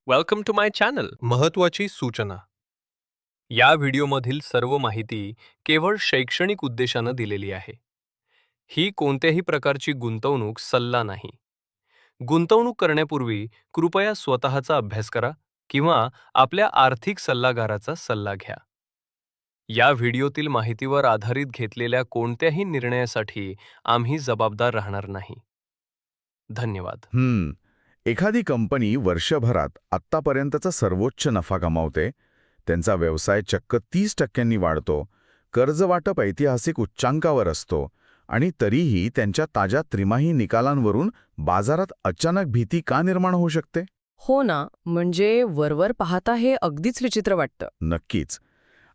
Welcome to my channel. महत्त्वाची सूचना. या व्हिडिओमधील सर्व माहिती केवळ शैक्षणिक उद्देशानं दिलेली आहे. ही कोणत्याही प्रकारची गुंतवणूक सल्ला नाही. गुंतवणूक करण्यापूर्वी कृपया स्वतःचा अभ्यास करा किंवा आपल्या आर्थिक सल्लागाराचा सल्ला घ्या. या व्हिडिओतील माहितीवर आधारित घेतलेल्या कोणत्याही निर्णयासाठी आम्ही जबाबदार राहणार नाही. धन्यवाद. एखादी कंपनी वर्षभरात आत्तापर्यंतचा सर्वोच्च नफा कमावते, त्यांचा व्यवसाय चक्क 30% वाढतो, कर्जवाटप ऐतिहासिक उच्चांकावर असतो आणि तरीही त्यांच्या ताज्या त्रिमाही निकालांवरून बाजारात अचानक भीती का निर्माण होऊ शकते? हो ना, म्हणजे वरवर पाहता हे अगदीच विचित्र वाटतं. नक्कीच.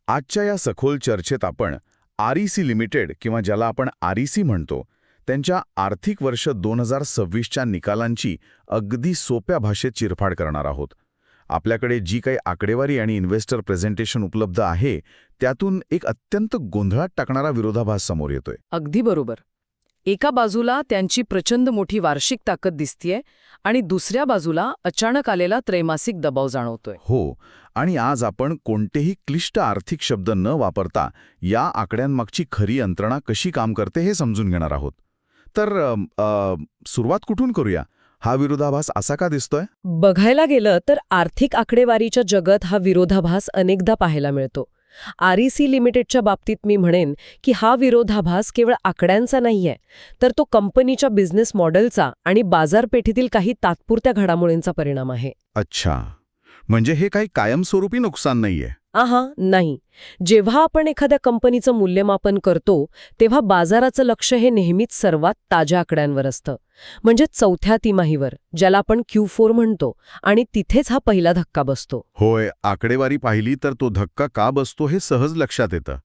आजच्या या सखोल चर्चेत आपण आरईसी लिमिटेड किंवा ज्याला आपण आरईसी म्हणतो, त्यांच्या आर्थिक वर्ष 2026च्या निकालांची अगदी सोप्या भाषेत चिरफाड करणार आहोत. आपल्याकडे जी काही आकडेवारी आणि इन्व्हेस्टर प्रेझेंटेशन उपलब्ध आहे, त्यातून एक अत्यंत गोंधळात टाकणारा विरोधाभास समोर येतोय. अगदी बरोबर. एका बाजूला त्यांची प्रचंड मोठी वार्षिक ताकद दिसतीये आणि दुसऱ्या बाजूला अचानक आलेला त्रैमासिक दबाव जाणवतोय. हो, आणि आज आपण कोणतेही क्लिष्ट आर्थिक शब्द न वापरता या आकड्यांमागची खरी यंत्रणा कशी काम करते हे समजून घेणार आहोत. तर सुरुवात कुठून करूया? हा विरोधाभास असा का दिसतोय? बघायला गेलं तर आर्थिक आकडेवारीच्या जगात हा विरोधाभास अनेकदा पाहायला मिळतो. आरईसी लिमिटेडच्या बाबतीत मी म्हणेन की हा विरोधाभास केवळ आकड्यांचा नाहीये, तर तो कंपनीच्या बिझनेस मॉडेलचा आणि बाजारपेठेतील काही तात्पुरत्या घडामोडींचा परिणाम आहे. अच्छा, म्हणजे हे काही कायमस्वरूपी नुकसान नाहीये? नाही. जेव्हा आपण एखाद्या कंपनीचं मूल्यमापन करतो तेव्हा बाजाराचं लक्ष हे नेहमीच सर्वात ताज्या आकड्यांवर असतं, म्हणजे चौथ्या तिमाहीवर, ज्याला आपण Q4 म्हणतो, आणि तिथेच हा पहिला धक्का बसतो. होय, आकडेवारी पाहिली तर तो धक्का का बसतो हे सहज लक्षात येतं.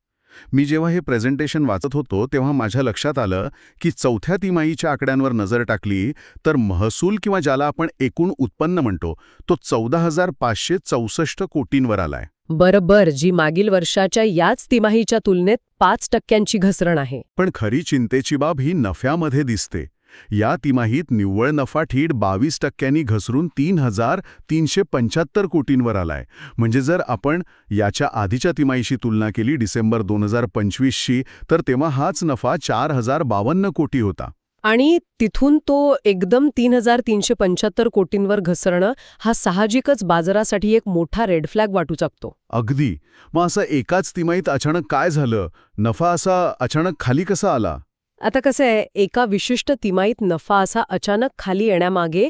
मी जेव्हा हे प्रेझेंटेशन वाचत होतो तेव्हा माझ्या लक्षात आलं की चौथ्या तिमाहीच्या आकड्यांवर नजर टाकली तर महसूल किंवा ज्याला आपण एकूण उत्पन्न म्हणतो तो 14,564 कोटींवर आलाय. बरोबर, जी मागील वर्षाच्या याच तिमाहीच्या तुलनेत 5% घसरण आहे. पण खरी चिंतेची बाब ही नफ्यामध्ये दिसते. या तिमाहीत निव्वळ नफा थेट 22% घसरून 3,375 कोटींवर आलाय. म्हणजे जर आपण याच्या आधीच्या तिमाहीशी तुलना केली डिसेंबर 2025शी, तर तेव्हा हाच नफा 4,052 कोटी होता. आणि तिथून तो एकदम 3,375 कोटींवर घसरणं हा साहजिकच बाजारासाठी एक मोठा रेड फ्लॅग वाटू शकतो. अगदी. मग असं एकाच तिमाहीत अचानक काय झालं? नफा असा अचानक खाली कसा आला? आता कसं आहे, एका विशिष्ट तिमाहीत नफा असा अचानक खाली येण्यामागे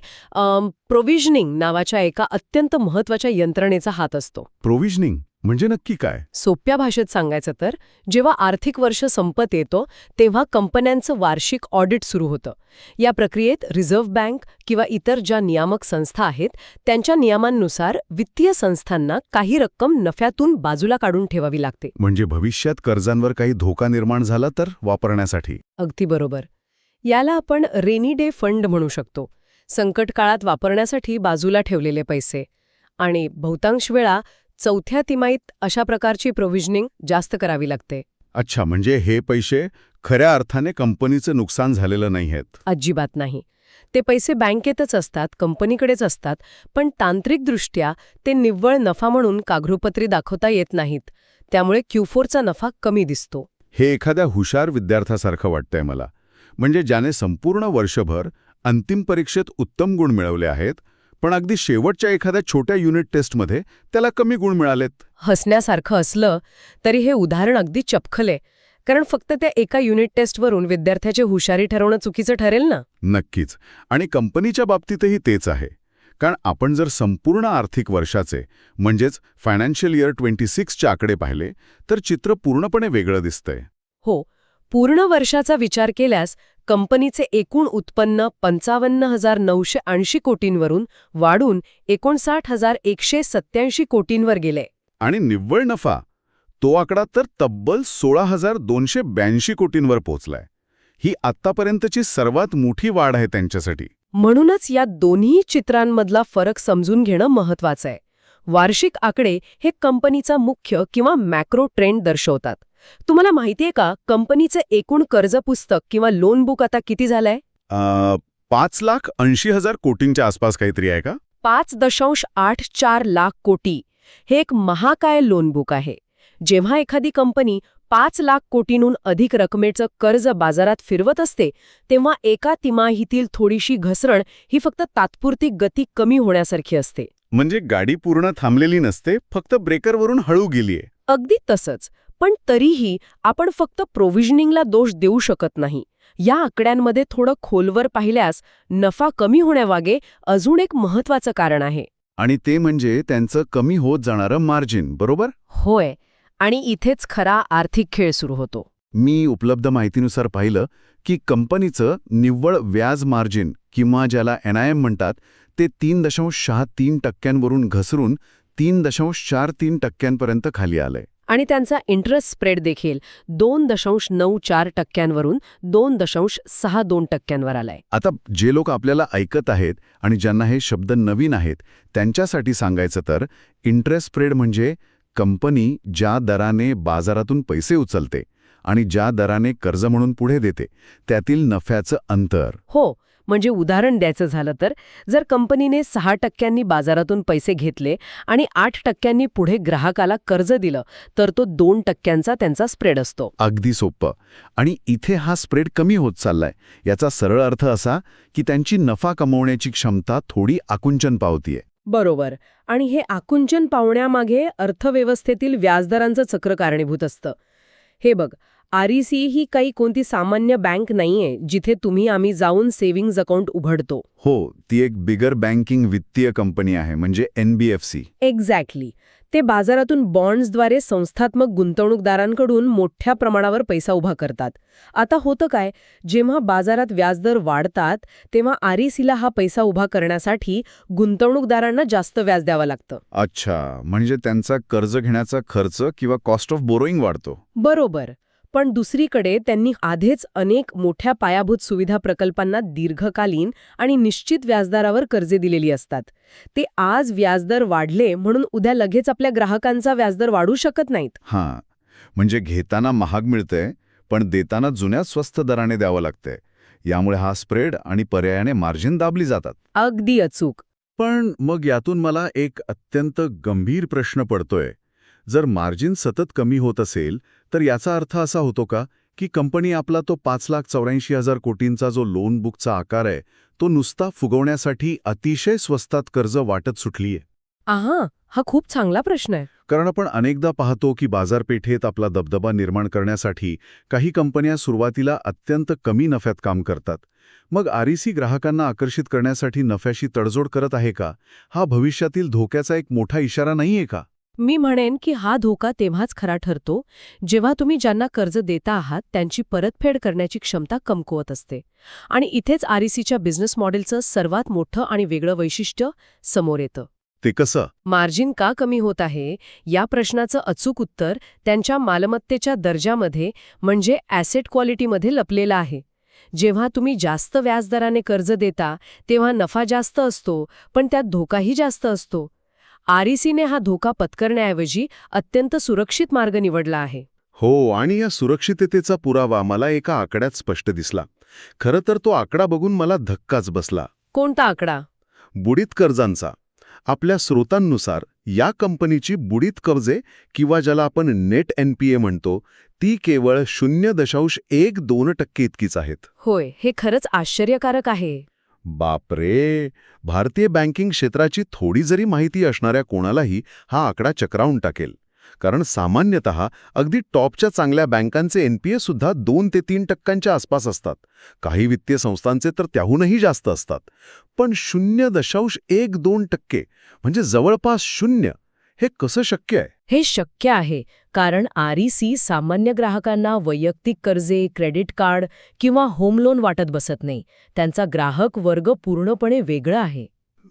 प्रोव्हिजनिंग नावाच्या एका अत्यंत महत्त्वाच्या यंत्रणेचा हात असतो. प्रोव्हिजनिंग म्हणजे नक्की काय? सोप्या भाषेत सांगायचं तर, जेव्हा आर्थिक वर्ष संपत येतो तेव्हा कंपन्यांचं वार्षिक ऑडिट सुरू होतं. या प्रक्रियेत रिझर्व्ह बँक किंवा इतर ज्या नियामक संस्था आहेत त्यांच्या नियमांनुसार वित्तीय संस्थांना काही रक्कम नफ्यातून बाजूला काढून ठेवावी लागते. म्हणजे भविष्यात कर्जांवर काही धोका निर्माण झाला तर वापरण्यासाठी. अगदी बरोबर. याला आपण रेनी डे फंड म्हणू शकतो. संकट काळात वापरण्यासाठी बाजूला ठेवलेले पैसे. आणि बहुतांश वेळा चौथ्या तिमाहीत अशा प्रकारची प्रोव्हिजनिंग जास्त करावी लागते. अच्छा, म्हणजे हे पैसे खऱ्या अर्थाने कंपनीचं नुकसान झालेलं नाही आहेत? अजिबात नाही. ते पैसे बँकेतच असतात, कंपनीकडेच असतात, पण तांत्रिकदृष्ट्या ते निव्वळ नफा म्हणून कागदोपत्री दाखवता येत नाहीत. त्यामुळे Q4चा नफा कमी दिसतो. हे एखाद्या हुशार विद्यार्थ्यासारखं वाटतंय मला. म्हणजे ज्याने संपूर्ण वर्षभर अंतिम परीक्षेत उत्तम गुण मिळवले आहेत, पण अगदी शेवटच्या एखाद्या छोट्या युनिट टेस्टमध्ये त्याला कमी गुण मिळालेत. हसण्यासारखं असलं तरी हे उदाहरण अगदी चपखले, कारण फक्त त्या एका युनिट टेस्टवरून विद्यार्थ्याची हुशारी ठरवणं चुकीचं ठरेल ना. नक्कीच. आणि कंपनीच्या बाबतीतही तेच आहे. कारण आपण जर संपूर्ण आर्थिक वर्षाचे म्हणजेच फायनान्शियल इयर 26चे आकडे पाहिले तर चित्र पूर्णपणे वेगळं दिसतंय. हो, पूर्ण वर्षाचा विचार केल्यास कंपनीचे एकूण उत्पन्न 55,980 कोटींवरून वाढून 59,187 कोटींवर गेले. आणि निव्वळ नफा, तो आकडा तर तब्बल 16,282 कोटींवर पोहोचलाय. ही आत्तापर्यंतची सर्वात मोठी वाढ आहे त्यांच्यासाठी. म्हणूनच या दोन्ही चित्रांमधला फरक समजून घेणं महत्वाचं आहे. वार्षिक आकडे हे कंपनीचा मुख्य किंवा मॅक्रो ट्रेंड दर्शवतात. तुम्हाला माहितीये का, कंपनीचं एकूण कर्ज पुस्तक किंवा लोन बुक आता किती झालंय? 5,80,000 कोटींच्या आसपास काहीतरी आहे का? 5.84 लाख कोटी हे एक महाकाय लोन बुक आहे. जेव्हा एखादी कंपनी 5 लाख कोटींहून अधिक रकमेचं कर्ज बाजारात फिरवत असते तेव्हा एका तिमाहीतील थोडीशी घसरण ही फक्त तात्पुरती गती कमी होण्यासारखी असते. म्हणजे गाडी पूर्ण थांबलेली नसते, फक्त ब्रेकरवरून हळू गेलीये. अगदी तसंच. पण तरीही आपण फक्त प्रोव्हिजनिंगला दोष देऊ शकत नाही. या आकड्यांमध्ये थोडं खोलवर पाहिल्यास नफा कमी होण्यामागे अजून एक महत्वाचं कारण आहे. आणि ते म्हणजे त्यांचं कमी होत जाणारं मार्जिन, बरोबर? होय. आणि इथेच खरा आर्थिक खेळ सुरू होतो. मी उपलब्ध माहितीनुसार पाहिलं की कंपनीचं निव्वळ व्याज मार्जिन किंवा ज्याला NIM म्हणतात ते 3.63% घसरून 3.43% खाली आलंय. आणि त्यांचा इंटरेस्ट स्प्रेड देखील 2.94% 2.62% आलाय. आता जे लोक आपल्याला ऐकत आहेत आणि ज्यांना हे शब्द नवीन आहेत त्यांच्यासाठी सांगायचं तर इंटरेस्ट स्प्रेड म्हणजे कंपनी ज्या दराने बाजारातून पैसे उचलते आणि ज्या दराने कर्ज म्हणून पुढे देते त्यातील नफ्याचं अंतर. हो. म्हणजे उदाहरण द्यायचं झालं तर जर कंपनीने 6% बाजारातून पैसे घेतले आणि 8% पुढे ग्राहकाला कर्ज दिलं तर तो 2% त्यांचा स्प्रेड असतो. अगदी सोपं. आणि इथे हा स्प्रेड कमी होत चाललाय. याचा सरळ अर्थ असा की त्यांची नफा कमवण्याची क्षमता थोडी आकुंचन पावतीये. बरोबर. आणि हे आकुंचन पावण्यामागे अर्थव्यवस्थेतील व्याजदरांचं चक्र कारणीभूत असतं. हे बघ, REC ही काही कोणती सामान्य बँक नाहीये जिथे आम्ही जाऊन सेव्हिंग्ज अकाउंट उघडतो. हो, ती एक बिगर बँकिंग वित्तीय कंपनी आहे, म्हणजे NBFC. एक्झॅक्टली. ते बाजारातून बॉन्ड्सद्वारे संस्थात्मक गुंतवणूकदारांकडून मोठ्या प्रमाणावर पैसा उभा करतात. आता होतं काय, जेव्हा बाजारात व्याजदर वाढतात तेव्हा RECला हा पैसा उभा करण्यासाठी गुंतवणूकदारांना जास्त व्याज द्यावं लागतं. अच्छा, म्हणजे त्यांचा कर्ज घेण्याचा खर्च किंवा कॉस्ट ऑफ बोरोईंग वाढतो. बरोबर. पण दुसरीकडे त्यांनी आधीच अनेक मोठ्या पायाभूत सुविधा प्रकल्पांना दीर्घकालीन आणि निश्चित व्याजदरावर कर्जे दिलेली असतात. ते आज व्याजदर वाढले म्हणून उद्या लगेच आपल्या ग्राहकांचा व्याजदर वाढू शकत नाहीत. हां, म्हणजे घेताना महाग मिळतंय पण देताना जुन्या स्वस्त दराने द्यावं लागतंय. यामुळे हा स्प्रेड आणि पर्यायाने मार्जिन दाबली जातात. अगदी अचूक. पण मग यातून मला एक अत्यंत गंभीर प्रश्न पडतोय. जर मार्जिन सतत कमी होत असेल तर याचा अर्थ असा होतो का की कंपनी आपला तो 5,84,000 कोटींचा जो लोन बुकचा आकार आहे तो नुसता फुगवण्यासाठी अतिशय स्वस्तात कर्ज वाटत सुटलीये? हा खूप चांगला प्रश्न आहे. कारण आपण अनेकदा पाहतो की बाजारपेठेत आपला दबदबा निर्माण करण्यासाठी काही कंपन्या सुरुवातीला अत्यंत कमी नफ्यात काम करतात. मग REC ग्राहकांना आकर्षित करण्यासाठी नफ्याशी तडजोड करत आहे का? हा भविष्यातील धोक्याचा एक मोठा इशारा नाहीये का? मी म्हणेन की हा धोका तेव्हाच खरा ठरतो जेव्हा तुम्ही ज्यांना कर्ज देता आहात त्यांची परतफेड करण्याची क्षमता कमकुवत असते. आणि इथेच RECच्या बिझनेस मॉडेलचं सर्वात मोठं आणि वेगळं वैशिष्ट्य समोर येतं. ते कसं? मार्जिन का कमी होत आहे या प्रश्नाचं अचूक उत्तर त्यांच्या मालमत्तेच्या दर्जामध्ये म्हणजे ॲसेट क्वालिटीमध्ये लपलेलं आहे. जेव्हा तुम्ही जास्त व्याजदराने कर्ज देता तेव्हा नफा जास्त असतो पण त्यात धोकाही जास्त असतो. RECने हा धोका पत्करण्याऐवजी अत्यंत सुरक्षित मार्ग निवडला आहे. हो, आणि या सुरक्षिततेचा पुरावा मला एका आकड्यात स्पष्ट दिसला. खरं तर तो आकडा बघून मला धक्काच बसला. कोणता आकडा? बुडीत कर्जांचा. आपल्या स्रोतांनुसार या कंपनीची बुडीत कर्जे किंवा ज्याला आपण नेट NPA म्हणतो ती केवळ 0.12% इतकीच आहेत. होय, हे खरंच आश्चर्यकारक आहे. बापरे, भारतीय बँकिंग क्षेत्राची थोडी जरी माहिती असणाऱ्या कोणालाही हा आकडा चक्रावून टाकेल. कारण सामान्यतः अगदी टॉपच्या चांगल्या बँकांचे NPA सुद्धा 2 ते 3% आसपास असतात. काही वित्तीय संस्थांचे तर त्याहूनही जास्त असतात. पण 0.12% म्हणजे जवळपास 0. हे कसं शक्य आहे? हे शक्य आहे कारण REC सामान्य ग्राहकांना वैयक्तिक कर्जे, क्रेडिट कार्ड किंवा होम लोन वाटत बसत नाही. त्यांचा ग्राहक वर्ग पूर्णपणे वेगळा आहे.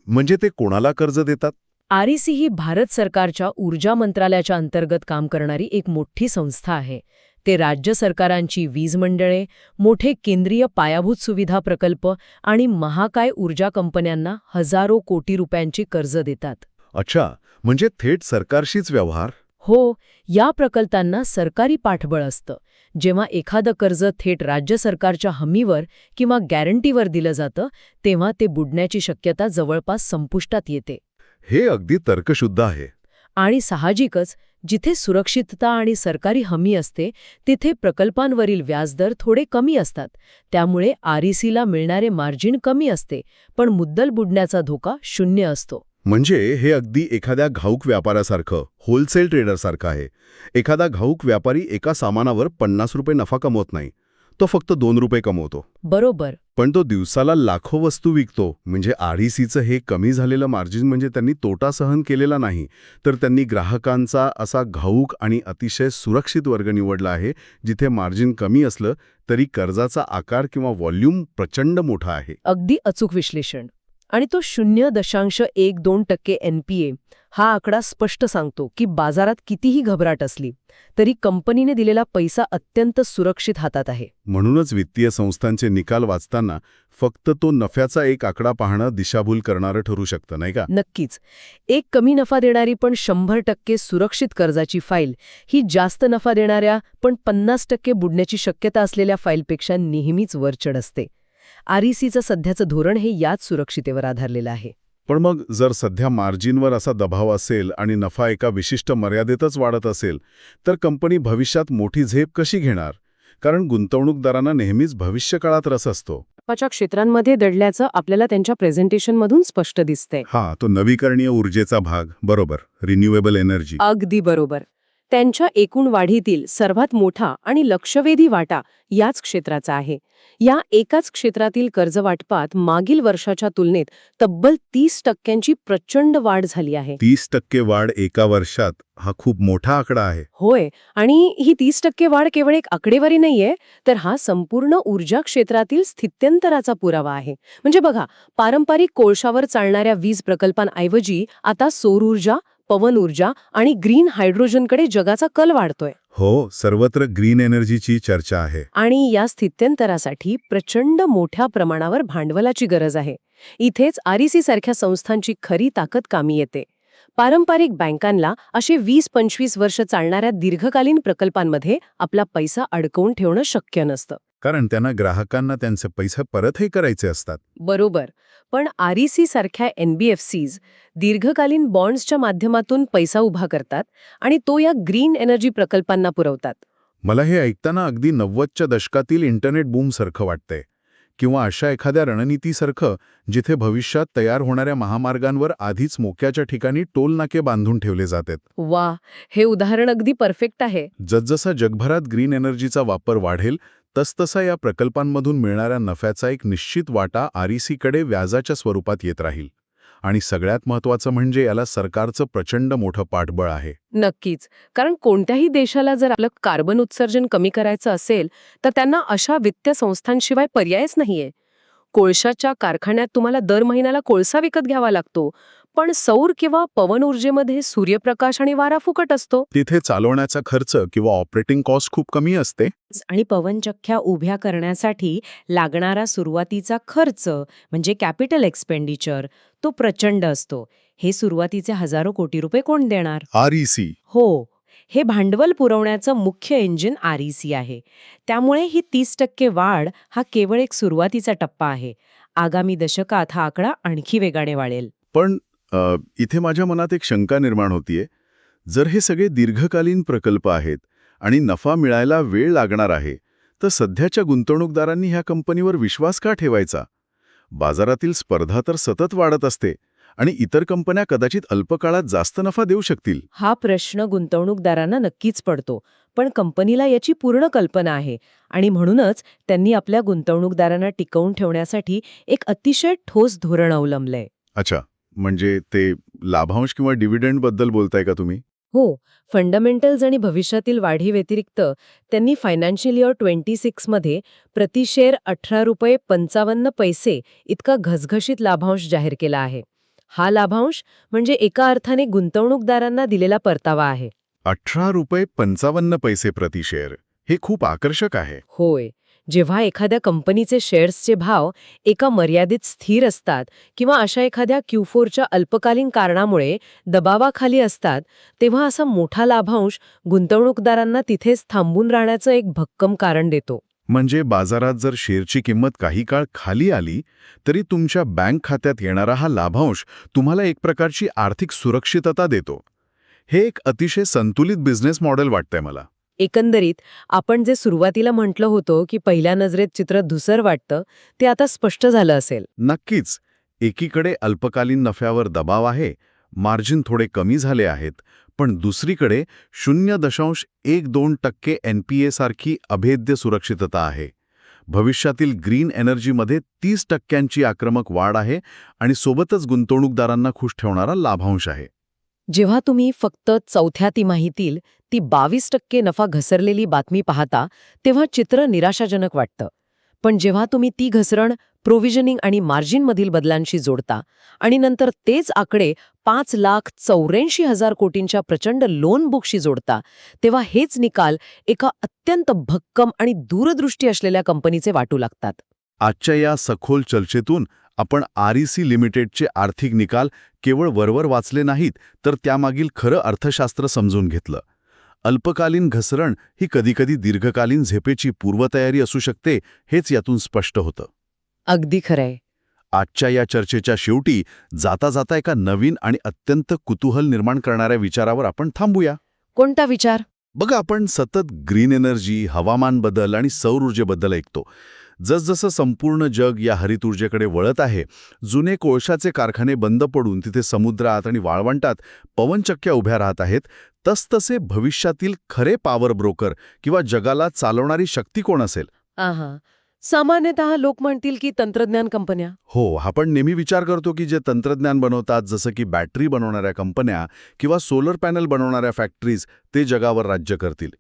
म्हणजे ते कोणाला कर्ज देतात? REC ही भारत सरकारच्या ऊर्जा मंत्रालयाच्या अंतर्गत काम करणारी एक मोठी संस्था आहे. ते राज्य सरकारांची वीज मंडळे, मोठे केंद्रीय पायाभूत सुविधा प्रकल्प आणि महाकाय ऊर्जा कंपन्यांना हजारो कोटी रुपयांची कर्ज देतात. अच्छा, म्हणजे थेट सरकारशीच व्यवहार? हो, या प्रकल्पांना सरकारी पाठबळ असतं. जेव्हा एखादं कर्ज थेट राज्य सरकारच्या हमीवर किंवा गॅरंटीवर दिलं जातं तेव्हा ते बुडण्याची शक्यता जवळपास संपुष्टात येते. हे अगदी तर्कशुद्ध आहे. आणि साहजिकच जिथे सुरक्षितता आणि सरकारी हमी असते तिथे प्रकल्पांवरील व्याजदर थोडे कमी असतात. त्यामुळे आरईसीला मिळणारे मार्जिन कमी असते, पण मुद्दल बुडण्याचा धोका 0 असतो. म्हणजे हे अगदी एखाद्या घाऊक व्यापारासारखं, होलसेल ट्रेडरसारखं आहे. एखादा घाऊक व्यापारी एका सामानावर 50 रुपये नफा कमवत नाही, तो फक्त 2 रुपये कमवतो. बरोबर. पण तो दिवसाला लाखो वस्तू विकतो. म्हणजे आरईसीचं हे कमी झालेलं मार्जिन म्हणजे त्यांनी तोटा सहन केलेला नाही, तर त्यांनी ग्राहकांचा असा घाऊक आणि अतिशय सुरक्षित वर्ग निवडला आहे, जिथे मार्जिन कमी असलं तरी कर्जाचा आकार किंवा व्हॉल्यूम प्रचंड मोठा आहे. अगदी अचूक विश्लेषण. आणि तो 0.12% NPA हा आकडा स्पष्ट सांगतो की बाजारात कितीही घबराट असली तरी कंपनीने दिलेला पैसा अत्यंत सुरक्षित हातात आहे. म्हणूनच वित्तीय संस्थांचे निकाल वाचताना फक्त तो नफ्याचा एक आकडा पाहणं दिशाभूल करणारं ठरू शकतं, नाही का? नक्कीच. एक कमी नफा देणारी पण 100% सुरक्षित कर्जाची फाईल ही जास्त नफा देणाऱ्या पण 50% बुडण्याची शक्यता असलेल्या फाईलपेक्षा नेहमीच वरचढ असते. आरईसीचं सध्याचं धोरण हे याच सुरक्षितेवर आधारलेलं आहे. पण मग जर सध्या मार्जिनवर असा दबाव असेल आणि नफा एका विशिष्ट मर्यादेतच वाढत असेल, तर कंपनी भविष्यात मोठी झेप कशी घेणार? कारण गुंतवणूकदारांना नेहमीच भविष्यकाळात रस असतो. नफाच्या क्षेत्रांमध्ये दडल्याचं आपल्याला त्यांच्या प्रेझेंटेशनमधून स्पष्ट दिसतंय. हा, तो नवीकरणीय ऊर्जेचा भाग, बरोबर, रिन्युएबल एनर्जी. अगदी बरोबर. त्यांच्या एकूण वाढीतील सर्वात मोठा आणि लक्षवेधी वाटा याच क्षेत्राचा आहे. या एकाच क्षेत्रातील कर्जवाटपात मागील वर्षाच्या तुलनेत तब्बल 30% प्रचंड वाढ झाली आहे. 30% वाढ एका वर्षात, हा खूप मोठा आकडा आहे. होय. आणि ही 30% वाढ केवळ एक आकडेवारी नाहीये, तर हा संपूर्ण ऊर्जा क्षेत्रातील स्थित्यंतराचा पुरावा आहे. म्हणजे बघा, पारंपरिक कोळशावर चालणाऱ्या वीज प्रकल्पांऐवजी आता सौर ऊर्जा, पवन ऊर्जा आणि ग्रीन हायड्रोजनकडे जगाचा कल वाढतोय. हो, सर्वत्र ग्रीन एनर्जीची चर्चा आहे. आणि या स्थित्यंतरासाठी प्रचंड मोठ्या प्रमाणावर भांडवलाची गरज आहे. इथेच आरईसी सारख्या संस्थांची खरी ताकद कामी येते. पारंपरिक बँकांना असे 20-25 वर्ष चालणाऱ्या दीर्घकालीन प्रकल्पांमध्ये आपला पैसा अडकवून ठेवणं शक्य नसतं. कारण त्यांना ग्राहकांना त्यांचे पैसे परतही करायचे असतात. बरोबर. पण आरईसी सारख्या NBFCs दीर्घकालीन बॉन्ड्सच्या माध्यमातून पैसा उभा करतात आणि तो या ग्रीन एनर्जी प्रकल्पांना पुरवतात. मला हे ऐकताना अगदी 90च्या दशकातील इंटरनेट बूमसारखं वाटतंय, किंवा अशा एखाद्या रणनीतीसारखं जिथे भविष्यात तयार होणाऱ्या महामार्गांवर आधीच मोक्याच्या ठिकाणी टोल नाके बांधून ठेवले जातात. वा, हे उदाहरण अगदी परफेक्ट आहे. जसजसा जगभरात ग्रीन एनर्जीचा वापर वाढेल तसतसा या प्रकल्पांमधून मिळणाऱ्या नफ्याचा एक निश्चित वाटा आरईसीकडे व्याजाच्या स्वरूपात येत राहील. आणि सगळ्यात महत्त्वाचं म्हणजे याला सरकारचं प्रचंड मोठं पाठबळ आहे. नक्कीच. कारण कोणत्याही देशाला जर आपलं कार्बन उत्सर्जन कमी करायचं असेल तर त्यांना अशा वित्त संस्थांशिवाय पर्यायच नाहीये. कोळशाच्या कारखान्यात तुम्हाला दर महिन्याला कोळसा विकत घ्यावा लागतो, पण सौर किंवा पवन ऊर्जेमध्ये सूर्यप्रकाश आणि वारा फुकट असतो. तिथे चालवण्याचा खर्च किंवा ऑपरेटिंग कॉस्ट खूप कमी असते. आणि पवनचक्क्या उभ्या करण्यासाठी लागणारा सुरुवातीचा खर्च म्हणजे कॅपिटल एक्सपेंडिचर तो प्रचंड असतो. हे सुरुवातीचे हजारो कोटी रुपये कोण देणार? आरईसी. हो, हे भांडवल पुरवण्याचं मुख्य इंजिन आरईसी आहे. त्यामुळे ही 30% वाढ हा केवळ एक सुरुवातीचा टप्पा आहे. आगामी दशकात हा आकडा आणखी वेगाने वाढेल. पण इथे माझ्या मनात एक शंका निर्माण होतीये. जर हे सगळे दीर्घकालीन प्रकल्प आहेत आणि नफा मिळायला वेळ लागणार आहे, तर सध्याच्या गुंतवणूकदारांनी ह्या कंपनीवर विश्वास का ठेवायचा? बाजारातील स्पर्धा तर सतत वाढत असते आणि इतर कंपन्या कदाचित अल्पकाळात जास्त नफा देऊ शकतील. हा प्रश्न गुंतवणूकदारांना नक्कीच पडतो, पण कंपनीला याची पूर्ण कल्पना आहे आणि म्हणूनच त्यांनी आपल्या गुंतवणूकदारांना टिकवून ठेवण्यासाठी एक अतिशय ठोस धोरण अवलंबलंय. अच्छा, म्हणजे ते लाभांश किंवा डिव्हिडंड बद्दल बोलताय का तुम्ही? हो, फंडामेंटल्स आणि भविष्यातील वाढीव्यतिरिक्त त्यांनी फायनान्शियल इयर 26 मध्ये प्रति शेअर 18.55 रुपये इतका घसघशीत लाभांश जाहीर केला आहे. हा लाभांश म्हणजे एका अर्थाने गुंतवणूकदारांना दिलेला परतावा आहे. 18.55 रुपये प्रति शेअर, हे खूप आकर्षक आहे. होय. जेव्हा एखाद्या कंपनीचे शेअर्सचे भाव एका मर्यादित स्थिर असतात किंवा अशा एखाद्या Q4च्या अल्पकालीन कारणामुळे दबावाखाली असतात, तेव्हा असा मोठा लाभांश गुंतवणूकदारांना तिथेच थांबून राहण्याचं एक भक्कम कारण देतो. म्हणजे बाजारात जर शेअरची किंमत काही काळ खाली आली तरी तुमच्या बँक खात्यात येणारा हा लाभांश तुम्हाला एक प्रकारची आर्थिक सुरक्षितता देतो. हे एक अतिशय संतुलित बिझनेस मॉडेल वाटतंय मला. एकंदरीत आपण जे सुरुवातीला म्हटलं होतं की पहिल्या नजरेत चित्र धुसर वाटतं, ते आता स्पष्ट झालं असेल. नक्कीच. एकीकडे अल्पकालीन नफ्यावर दबाव आहे, मार्जिन थोडे कमी झाले आहेत, पण दुसरीकडे 0.12% NPA सारखी अभेद्य सुरक्षितता आहे. भविष्यातील ग्रीन एनर्जीमध्ये 30% आक्रमक वाढ आहे आणि सोबतच गुंतवणूकदारांना खुश ठेवणारा लाभांश आहे. जेव्हा तुम्ही फक्त चौथ्या तिमाहीतील ती 22% नफा घसरलेली बातमी पाहता, तेव्हा चित्र निराशाजनक वाटतं. पण जेव्हा तुम्ही ती घसरण प्रोव्हिजनिंग आणि मार्जिनमधील बदलांशी जोडता आणि नंतर तेच आकडे 5,84,000 कोटींच्या प्रचंड लोन बुकशी जोडता, तेव्हा हेच निकाल एका अत्यंत भक्कम आणि दूरदृष्टी असलेल्या कंपनीचे वाटू लागतात. आजच्या या सखोल चर्चेतून आपण REC लिमिटेडचे आर्थिक निकाल केवळ वरवर वाचले नाहीत, तर त्यामागील खरं अर्थशास्त्र समजून घेतलं. अल्पकालीन घसरण ही कधीकधी दीर्घकालीन झेपेची पूर्वतयारी असू शकते, हेच यातून स्पष्ट होतं. अगदी खरंय. आजच्या या चर्चेच्या शेवटी जाता जाता एका नवीन आणि अत्यंत कुतूहल निर्माण करणाऱ्या विचारावर आपण थांबूया. कोणता विचार? बघा, आपण सतत ग्रीन एनर्जी, हवामान बदल आणि सौर ऊर्जेबद्दल ऐकतो. जसजसं संपूर्ण जग या हरित ऊर्जेकडे वळत आहे, जुने कोळशाचे कारखाने बंद पडून तिथे समुद्रात आणि वाळवंटात पवनचक्क्या उभ्या राहत आहेत, तसतसे भविष्यातील खरे पॉवर ब्रोकर किंवा जगाला चालवणारी शक्ती कोण असेल? सामान्यतः लोक म्हणतील की तंत्रज्ञान कंपन्या. हो, आपण नेहमी विचार करतो की जे तंत्रज्ञान बनवतात, जसं की बॅटरी बनवणाऱ्या कंपन्या किंवा सोलर पॅनल बनवणाऱ्या फॅक्टरीज, ते जगावर राज्य करतील.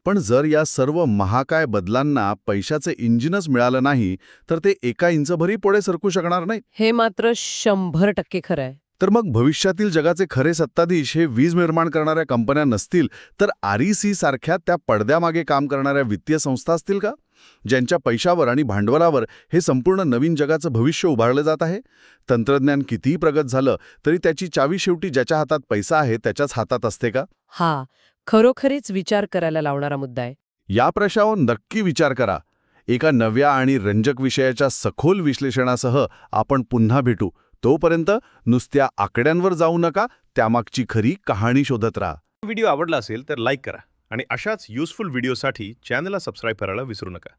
पण जर या सर्व महाकाय बदलांना पैशाचे इंजिनच मिळालं नाही, तर ते एका इंचभरही पुढे सरकू शकणार नाही. हे मात्र 100% खरंय. तर मग भविष्यातील जगाचे खरे सत्ताधीश हे वीज निर्माण करणाऱ्या कंपन्या नसतील, तर REC सारख्या त्या पडद्यामागे काम करणाऱ्या वित्तीय संस्था असतील का, ज्यांच्या पैशावर आणि भांडवलावर हे संपूर्ण नवीन जगाचं भविष्य उभारलं जात आहे? तंत्रज्ञान कितीही प्रगत झालं तरी त्याची चावी शेवटी ज्याच्या हातात पैसा आहे त्याच्याच हातात असते का? हा खरोखरीच विचार करायला लावणारा मुद्दा आहे. या प्रश्नावर नक्की विचार करा. एका नव्या आणि रंजक विषयाच्या सखोल विश्लेषणासह आपण पुन्हा भेटू. तोपर्यंत नुसत्या आकड्यांवर जाऊ नका, त्यामागची खरी कहाणी शोधत राहा. व्हिडिओ आवडला असेल तर लाईक करा आणि अशाच युजफुल व्हिडिओसाठी चॅनलला सबस्क्राईब करायला विसरू नका.